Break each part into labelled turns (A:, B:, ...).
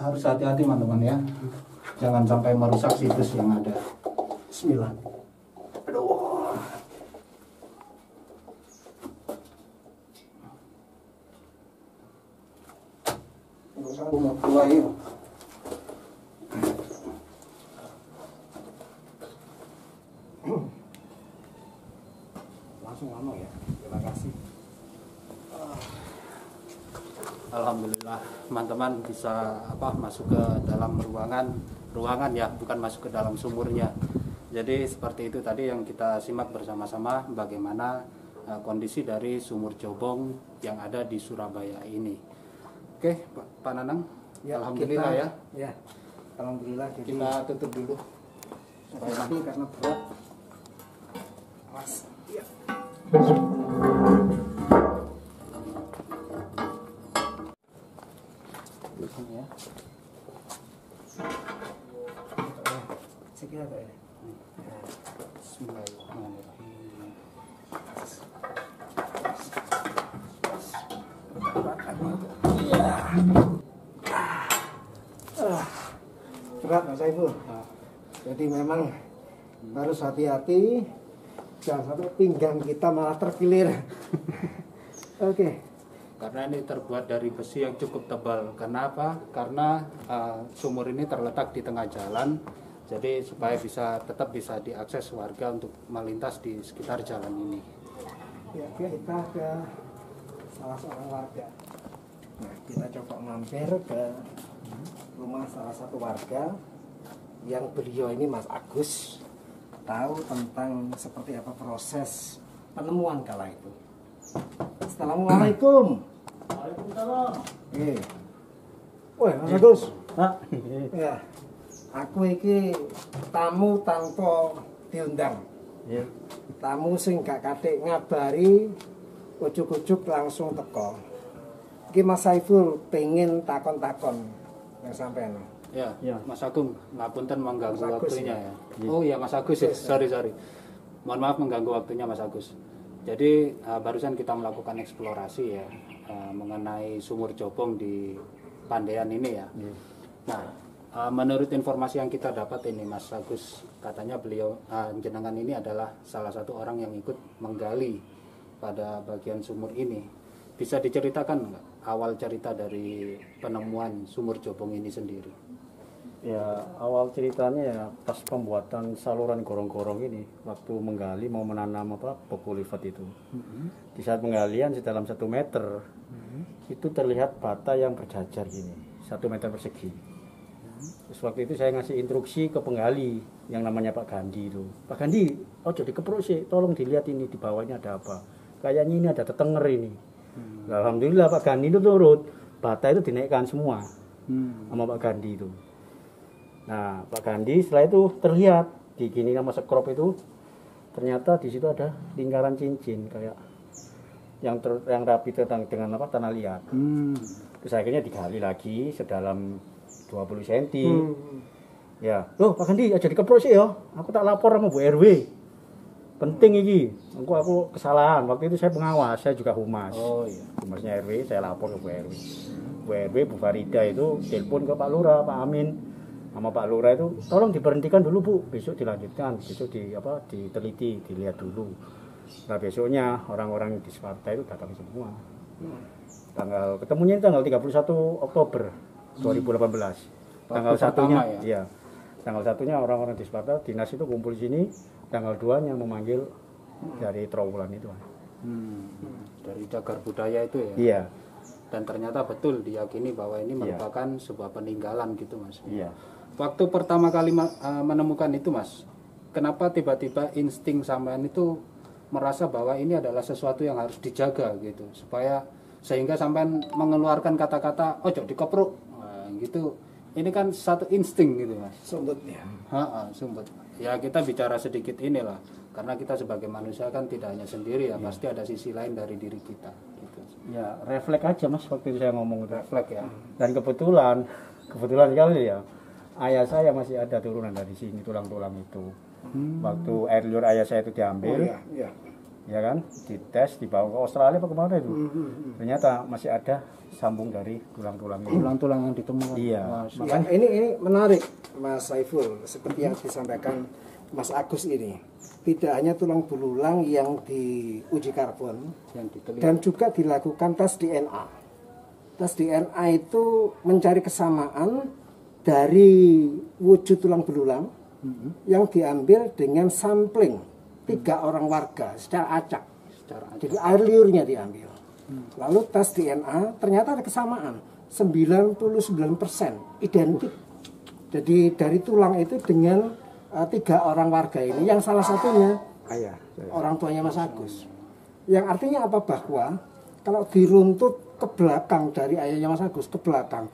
A: harus hati-hati teman-teman ya. Jangan sampai merusak situs yang ada. Bismillah. Aduh. Aku mau keluar yuk. Langsung lama ya. Terima kasih. Alhamdulillah teman-teman bisa masuk ke dalam ruangan ya, bukan masuk ke dalam sumurnya. Jadi seperti itu tadi yang kita simak bersama-sama bagaimana kondisi dari sumur Jobong yang ada di Surabaya ini. Oke, Pak Nanang, ya, alhamdulillah ya. Ya, alhamdulillah. Kita tutup dulu supaya nanti karena berat. Mas, ya. Ya. Sekira Pak ini. Bismillahirrahmanirrahim. Berat Mas Saiful. Jadi memang harus hati-hati, jangan sampai pinggang kita malah terkilir. Oke. Karena ini terbuat dari besi yang cukup tebal. Kenapa? Karena sumur ini terletak di tengah jalan, jadi supaya tetap bisa diakses warga untuk melintas di sekitar jalan ini. Ya, kita ke salah seorang warga. Nah, kita coba mampir ke rumah salah satu warga yang beliau ini Mas Agus tahu tentang seperti apa proses penemuan kala itu. Assalamualaikum. Waalaikumsalam. Wah, Mas Agus. Ya. Aku iki tamu tanpa diundang. Ya. Tamu sing gak katik ngabari, ujuk-ujuk langsung teko. Iki Mas Saiful pengen takon-takon yang sampean. Ya, Mas Agung, ngapunten mengganggu waktunya ya. Oh iya Mas Agus ya, sorry. Mohon maaf mengganggu waktunya Mas Agus. Jadi barusan kita melakukan eksplorasi ya mengenai sumur Jobong di Pandean ini ya. Nah, menurut informasi yang kita dapat ini Mas Agus, katanya beliau jenengan ini adalah salah satu orang yang ikut menggali pada bagian sumur ini. Bisa diceritakan nggak awal cerita dari penemuan sumur Jobong ini sendiri?
B: Ya, awal ceritanya ya pas pembuatan saluran gorong-gorong ini, waktu menggali mau menanam pokulifat itu. Di saat penggalian sedalam 1 meter, itu terlihat bata yang berjajar gini, 1 meter persegi. Terus waktu itu saya ngasih instruksi ke penggali yang namanya Pak Gandhi itu. Pak Gandhi, oh jadi keprok sih, tolong dilihat ini di bawahnya ada apa. Kayaknya ini ada tetenger ini. Alhamdulillah Pak Gandhi itu turut, bata itu dinaikkan semua sama Pak Gandhi itu. Nah, Pak Gandhi setelah itu terlihat di gini sama sekrop itu ternyata di situ ada lingkaran cincin kayak yang rapi dengan tanah liat. Terus akhirnya digali lagi sedalam 20 cm. Ya, loh Pak Gandhi aja dikeprok sih ya. Aku tak lapor sama Bu RW. Penting iki. Aku kesalahan. Waktu itu saya pengawas, saya juga humas. Oh iya. Humasnya RW, saya lapor ke Bu RW. Bu RW, Bu Farida itu telepon ke Pak Lurah, Pak Amin. Sama Pak Lurah itu tolong diberhentikan dulu Bu, besok dilanjutkan, besok diteliti, dilihat dulu. Nah besoknya orang-orang di Sparta itu datang semua. Ketemunya tanggal 31 Oktober 2018. Tanggal 1-nya ya. Tanggal 1-nya orang-orang di Sparta dinas itu kumpul di sini, tanggal 2-nya memanggil dari Trawulan itu.
A: Dari cagar budaya itu ya.
B: Iya.
A: Dan ternyata betul diyakini bahwa ini merupakan sebuah peninggalan gitu Mas.
B: Iya.
A: Waktu pertama kali menemukan itu Mas, kenapa tiba-tiba insting sampean itu merasa bahwa ini adalah sesuatu yang harus dijaga gitu, supaya sehingga sampean mengeluarkan kata-kata ojo dikepruk gitu. Ini kan satu insting gitu Mas.
B: Sumbutnya.
A: Sumbut. Ya kita bicara sedikit inilah, karena kita sebagai manusia kan tidak hanya sendiri ya, pasti ada sisi lain dari diri kita. Gitu.
B: Ya refleks aja Mas waktu itu saya ngomong itu.
A: Refleks ya.
B: Dan kebetulan sekali ya. Ayah saya masih ada turunan dari sini, tulang-tulang itu. Waktu air liur ayah saya itu diambil, ya kan, dites, dibawa ke Australia apa kemana itu, ternyata masih ada sambung dari tulang-tulang ini.
C: Tulang-tulang yang ditemukan.
B: Iya.
A: Ya, ini menarik Mas Saiful, seperti yang disampaikan Mas Agus ini. Tidak hanya tulang belulang yang diuji karbon,
C: Yang diteliti.
A: dan juga dilakukan tes DNA. Tes DNA itu mencari kesamaan dari wujud tulang belulang yang diambil dengan sampling 3 orang warga secara acak. Jadi air liurnya diambil. Lalu tes DNA ternyata ada kesamaan 99% identik. Jadi dari tulang itu dengan 3 orang warga ini, yang salah satunya
B: Ayah.
A: orang tuanya Mas Agus. Yang artinya apa, bahwa kalau diruntut ke belakang dari ayahnya Mas Agus ke belakang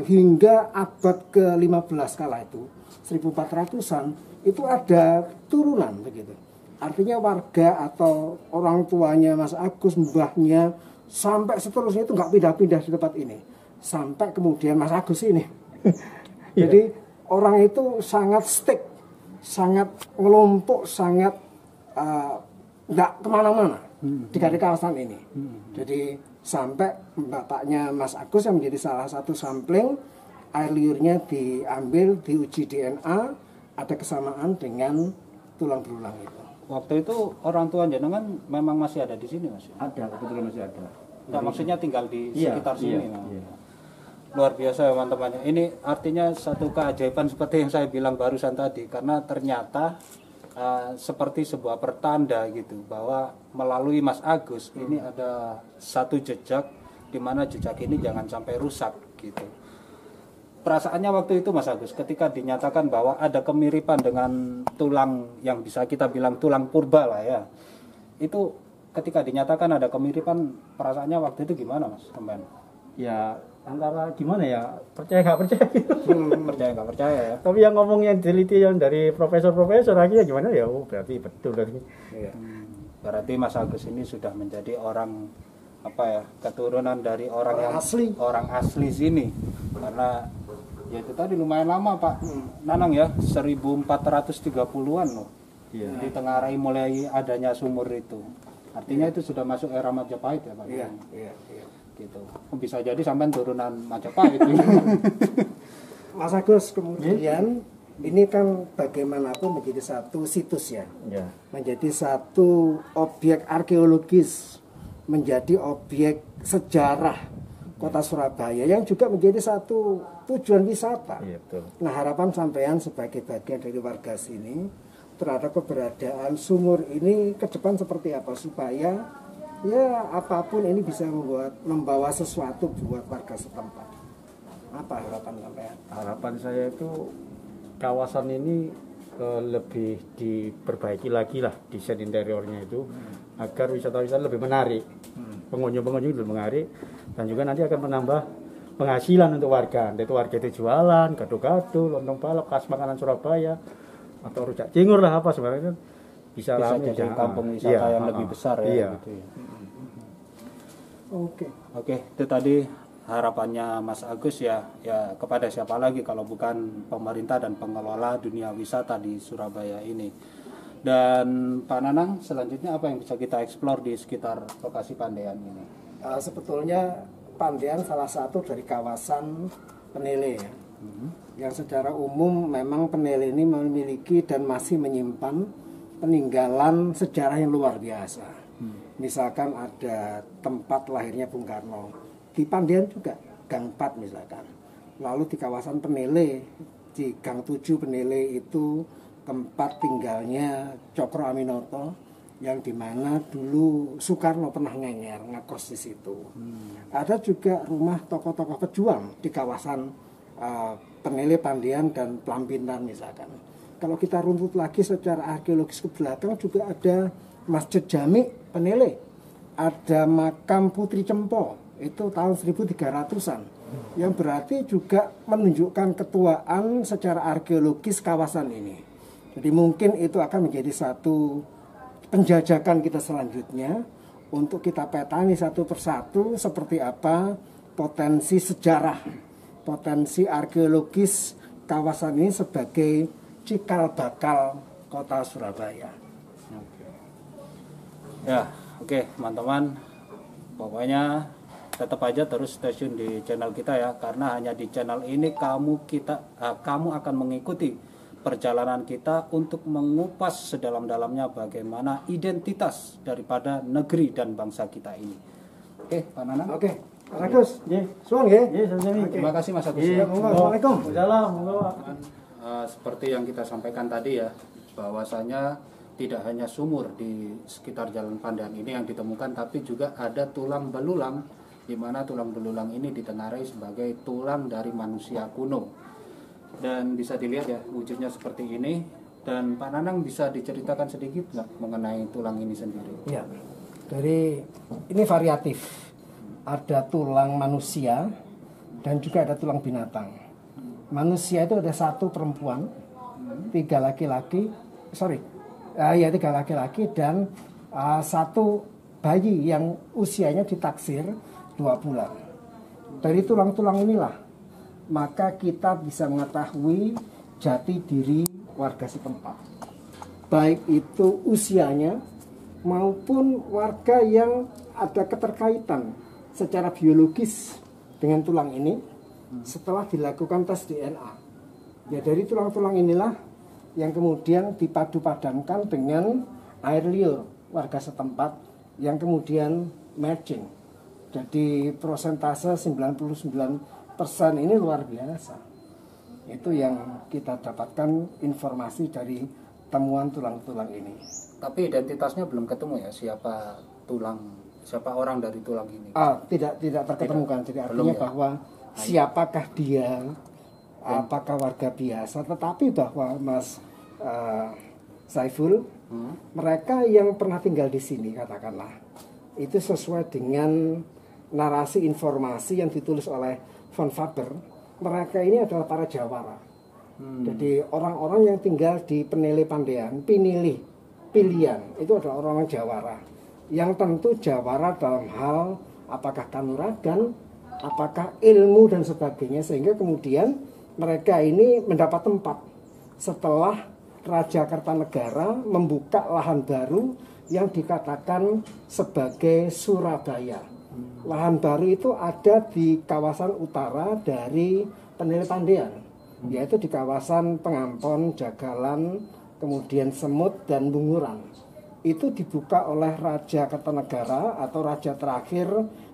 A: hingga abad ke-15 kala itu 1400-an itu ada turunan begitu. Artinya warga atau orang tuanya Mas Agus, mbahnya, sampai seterusnya itu nggak pindah-pindah di tempat ini. Sampai kemudian Mas Agus ini. Jadi orang itu sangat stick, sangat ngelompok, sangat nggak kemana-mana di kawasan ini. Jadi sampai bapaknya Mas Agus yang menjadi salah satu sampling, air liurnya diambil, diuji DNA, ada kesamaan dengan tulang belulang itu.
C: Waktu itu orang tua jenengan memang masih ada di sini, Mas?
B: Ada, kebetulan masih ada.
C: Nah, maksudnya tinggal di
B: Iya,
C: sekitar sini.
B: iya,
C: Nah.
B: iya.
C: Luar biasa teman-teman. Ini artinya satu keajaiban seperti yang saya bilang barusan tadi, karena ternyata seperti sebuah pertanda gitu bahwa melalui Mas Agus ini ada satu jejak, di mana jejak ini jangan sampai rusak gitu. Perasaannya waktu itu Mas Agus ketika dinyatakan bahwa ada kemiripan dengan tulang yang bisa kita bilang tulang purba lah ya, itu ketika dinyatakan ada kemiripan, perasaannya waktu itu gimana Mas Temben?
B: Ya antara gimana ya, percaya nggak percaya.
C: Percaya nggak percaya ya?
B: Tapi yang ngomong yang teliti yang dari profesor-profesor akhirnya gimana ya, berarti betul berarti.
C: Iya. Berarti Mas Agus ini sudah menjadi orang apa ya, keturunan dari orang yang orang asli sini, karena ya itu tadi lumayan lama Pak Nanang ya, 1430-an loh.
B: Iya.
C: Ditengarai mulai adanya sumur itu. Artinya itu sudah masuk era Majapahit ya Pak.
A: Iya.
C: Gitu. Bisa jadi sampai turunan Majapahit.
A: Mas Agus, kemudian ini kan bagaimanapun menjadi satu situs ya.
B: Ya.
A: Menjadi satu objek arkeologis, menjadi objek sejarah Kota Surabaya yang juga menjadi satu tujuan wisata.
B: Iya, betul.
A: Nah, harapan sampean sebagai bagian dari warga sini terhadap keberadaan sumur ini ke depan seperti apa, supaya ya apapun ini bisa membawa sesuatu buat warga setempat. Apa harapan sampean?
B: Harapan saya itu kawasan ini lebih diperbaiki lagi lah desain interiornya itu, agar wisata-wisata lebih menarik, pengunjung-pengunjung lebih menarik, dan juga nanti akan menambah penghasilan untuk warga. Itu warga itu jualan gado-gado, lontong balap, khas makanan Surabaya, atau rujak cingur lah apa sebenarnya, bisa
C: jadi kampung wisata yang lebih besar ya. Gitu ya. Oke, itu tadi harapannya Mas Agus ya kepada siapa lagi kalau bukan pemerintah dan pengelola dunia wisata di Surabaya ini. Dan Pak Nanang, selanjutnya apa yang bisa kita eksplor di sekitar lokasi Pandean ini?
A: Sebetulnya Pandean salah satu dari kawasan Penele ya. Yang secara umum memang Penele ini memiliki dan masih menyimpan peninggalan sejarah yang luar biasa. Misalkan ada tempat lahirnya Bung Karno di Pandean juga, Gang 4 misalkan. Lalu di kawasan Penele, di Gang 7 Penele itu tempat tinggalnya Cokro Aminoto, yang dimana dulu Soekarno pernah ngekos di situ. Ada juga rumah tokoh-tokoh pejuang di kawasan Penele, Pandean, dan Plampinan misalkan. Kalau kita runtut lagi secara arkeologis ke belakang, juga ada Masjid Jami Penele, ada makam Putri Cempo, itu tahun 1300-an, yang berarti juga menunjukkan ketuaan secara arkeologis kawasan ini. Jadi mungkin itu akan menjadi satu penjajakan kita selanjutnya untuk kita petani satu persatu seperti apa potensi sejarah, potensi arkeologis kawasan ini sebagai cikal bakal kota Surabaya.
C: Ya, oke teman-teman. Pokoknya tetap aja terus stay tune di channel kita ya, karena hanya di channel ini kamu akan mengikuti perjalanan kita untuk mengupas sedalam-dalamnya bagaimana identitas daripada negeri dan bangsa kita ini. Oke, Pak Nanang.
A: Oke, Mas Agus.
B: Nggih.
A: Suwun nggih.
B: Nggih, sami-sami.
C: Terima kasih Mas Agus.
A: Ya, monggo. Assalamualaikum.
B: Waalaikumsalam. Monggo, Pak.
C: Seperti yang kita sampaikan tadi ya, bahwasanya tidak hanya sumur di sekitar Jalan Pandan ini yang ditemukan, tapi juga ada tulang belulang, di mana tulang belulang ini ditengarai sebagai tulang dari manusia kuno. Dan bisa dilihat ya wujudnya seperti ini. Dan Pak Nanang bisa diceritakan sedikit nggak mengenai tulang ini sendiri?
A: Ya, dari ini variatif. Ada tulang manusia dan juga ada tulang binatang. Manusia itu ada 1 perempuan, 3 laki-laki, ya 3 laki-laki dan 1 bayi yang usianya ditaksir 2 bulan. Dari tulang-tulang inilah maka kita bisa mengetahui jati diri warga setempat, baik itu usianya maupun warga yang ada keterkaitan secara biologis dengan tulang ini setelah dilakukan tes DNA. Ya, dari tulang-tulang inilah yang kemudian dipadu-padankan dengan air liur warga setempat yang kemudian matching. Jadi prosentase 99% ini luar biasa. Itu yang kita dapatkan informasi dari temuan tulang-tulang ini.
C: Tapi identitasnya belum ketemu ya, siapa orang dari tulang ini?
A: Tidak terketemukan. Jadi artinya
C: ya?
A: bahwa siapakah dia, apakah warga biasa, tetapi bahwa Mas Saiful, mereka yang pernah tinggal di sini katakanlah, itu sesuai dengan narasi informasi yang ditulis oleh Von Faber, mereka ini adalah para Jawara. Jadi orang-orang yang tinggal di Penele Pandean, Pilihan, itu adalah orang-orang Jawara. Yang tentu Jawara dalam hal apakah kanuragan, apakah ilmu dan sebagainya, sehingga kemudian mereka ini mendapat tempat setelah Raja Kertanegara membuka lahan baru yang dikatakan sebagai Surabaya. Lahan baru itu ada di kawasan utara dari Penele Pandean, yaitu di kawasan Pengampon, Jagalan, kemudian Semut dan Bunguran. Itu dibuka oleh Raja Kertanegara atau Raja terakhir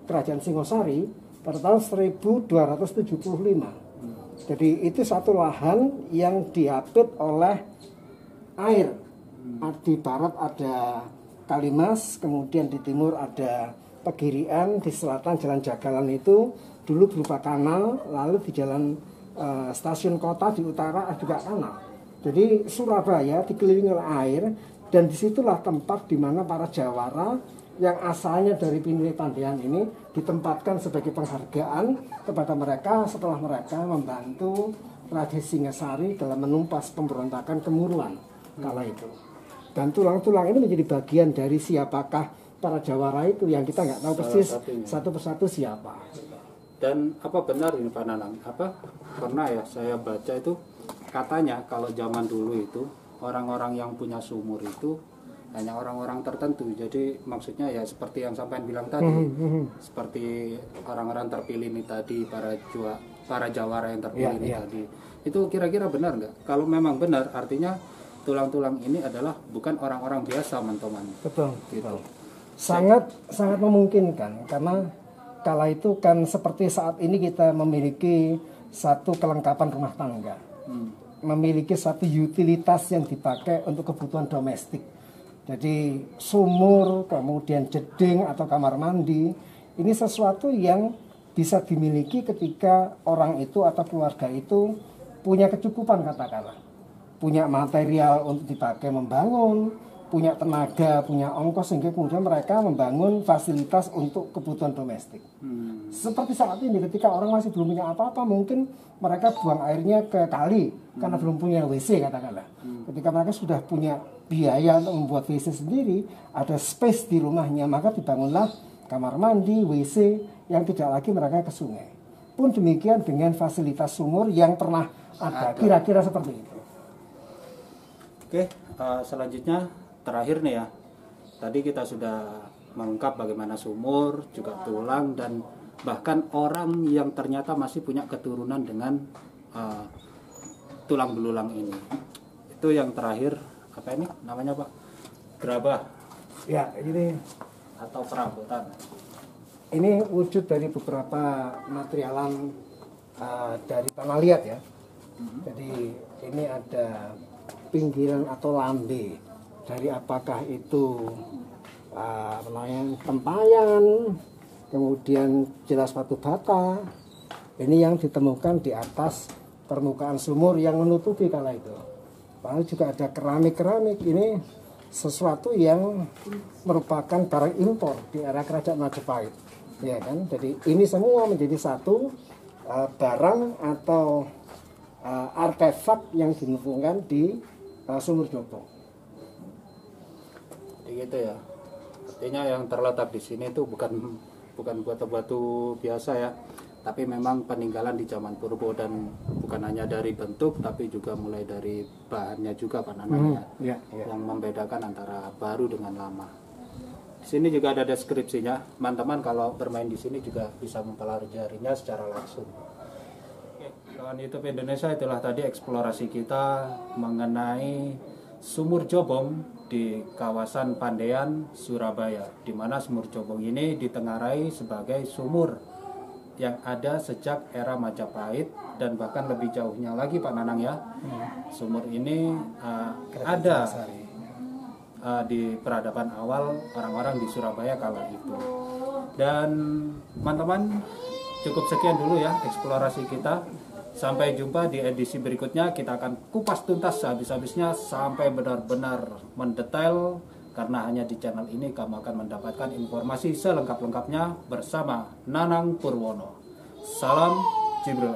A: Kerajaan Singosari pada tahun 1275. Jadi itu satu lahan yang diapit oleh air. Di barat ada Kalimas, kemudian di timur ada Pegirian, di selatan Jalan Jagalan itu dulu berupa kanal, lalu di jalan stasiun kota di utara juga kanal. Jadi Surabaya dikelilingi oleh air, dan disitulah tempat di mana para Jawara yang asalnya dari Penele Pandean ini ditempatkan sebagai penghargaan kepada mereka setelah mereka membantu Raja Singasari dalam menumpas pemberontakan Kemuruan kala itu. Dan tulang-tulang ini menjadi bagian dari siapakah para Jawara itu yang kita nggak tahu persis satu persatu siapa.
C: Dan apa benar ini Pak Nanang? Pernah ya saya baca itu katanya kalau zaman dulu itu orang-orang yang punya sumur itu hanya orang-orang tertentu. Jadi maksudnya ya seperti yang sampean bilang tadi, seperti orang-orang terpilih ini tadi, para Jawara yang terpilih ini tadi. Itu kira-kira benar nggak? Kalau memang benar, artinya tulang-tulang ini adalah bukan orang-orang biasa, teman-teman.
A: Betul.
C: Gitu.
A: Betul. Sangat memungkinkan, karena kala itu kan seperti saat ini kita memiliki satu kelengkapan rumah tangga, memiliki satu utilitas yang dipakai untuk kebutuhan domestik. Jadi sumur, kemudian jeding atau kamar mandi, ini sesuatu yang bisa dimiliki ketika orang itu atau keluarga itu punya kecukupan, katakanlah. Punya material untuk dipakai membangun, punya tenaga, punya ongkos, sehingga kemudian mereka membangun fasilitas untuk kebutuhan domestik. Seperti saat ini ketika orang masih belum punya apa-apa, mungkin mereka buang airnya ke kali karena belum punya WC, katakanlah. Ketika mereka sudah punya biaya untuk membuat WC sendiri, ada space di rumahnya, maka dibangunlah kamar mandi, WC yang tidak lagi mereka ke sungai. Pun demikian dengan fasilitas sumur yang pernah ada, kira-kira seperti itu.
C: Oke, selanjutnya terakhir nih ya, Tadi kita sudah mengungkap bagaimana sumur, juga tulang, dan bahkan orang yang ternyata masih punya keturunan dengan tulang belulang ini. Itu yang terakhir, apa ini namanya Pak? Gerabah.
A: Ya, ini
C: Atau perabotan.
A: ini wujud dari beberapa materialan dari tanah liat ya. Jadi ini ada pinggiran atau lande dari apakah itu tempayan, kemudian jelas batu bata. Ini yang ditemukan di atas permukaan sumur yang menutupi kala itu. Lalu juga ada keramik-keramik. Ini sesuatu yang merupakan barang impor di era Kerajaan Majapahit, ya kan? Jadi ini semua menjadi satu barang atau artefak yang ditemukan di Sumur Jobong.
C: Jadi gitu ya. Artinya yang terletak di sini itu bukan batu-batu biasa ya, tapi memang peninggalan di zaman purba, dan bukan hanya dari bentuk tapi juga mulai dari bahannya juga Pak Nanang ya, yang membedakan antara baru dengan lama. Di sini juga ada deskripsinya, teman-teman kalau bermain di sini juga bisa mempelajarinya secara langsung. Oke, kawan YouTube Indonesia, itulah tadi eksplorasi kita mengenai Sumur Jobong di kawasan Pandean, Surabaya, di mana Sumur Jobong ini ditengarai sebagai sumur yang ada sejak era Majapahit, dan bahkan lebih jauhnya lagi Pak Nanang ya. Sumur ini ada di peradaban awal orang-orang di Surabaya kala itu. Dan teman-teman, cukup sekian dulu ya eksplorasi kita. Sampai jumpa di edisi berikutnya. Kita akan kupas tuntas sehabis-habisnya sampai benar-benar mendetail, karena hanya di channel ini kamu akan mendapatkan informasi selengkap-lengkapnya bersama Nanang Purwono. Salam Jibril.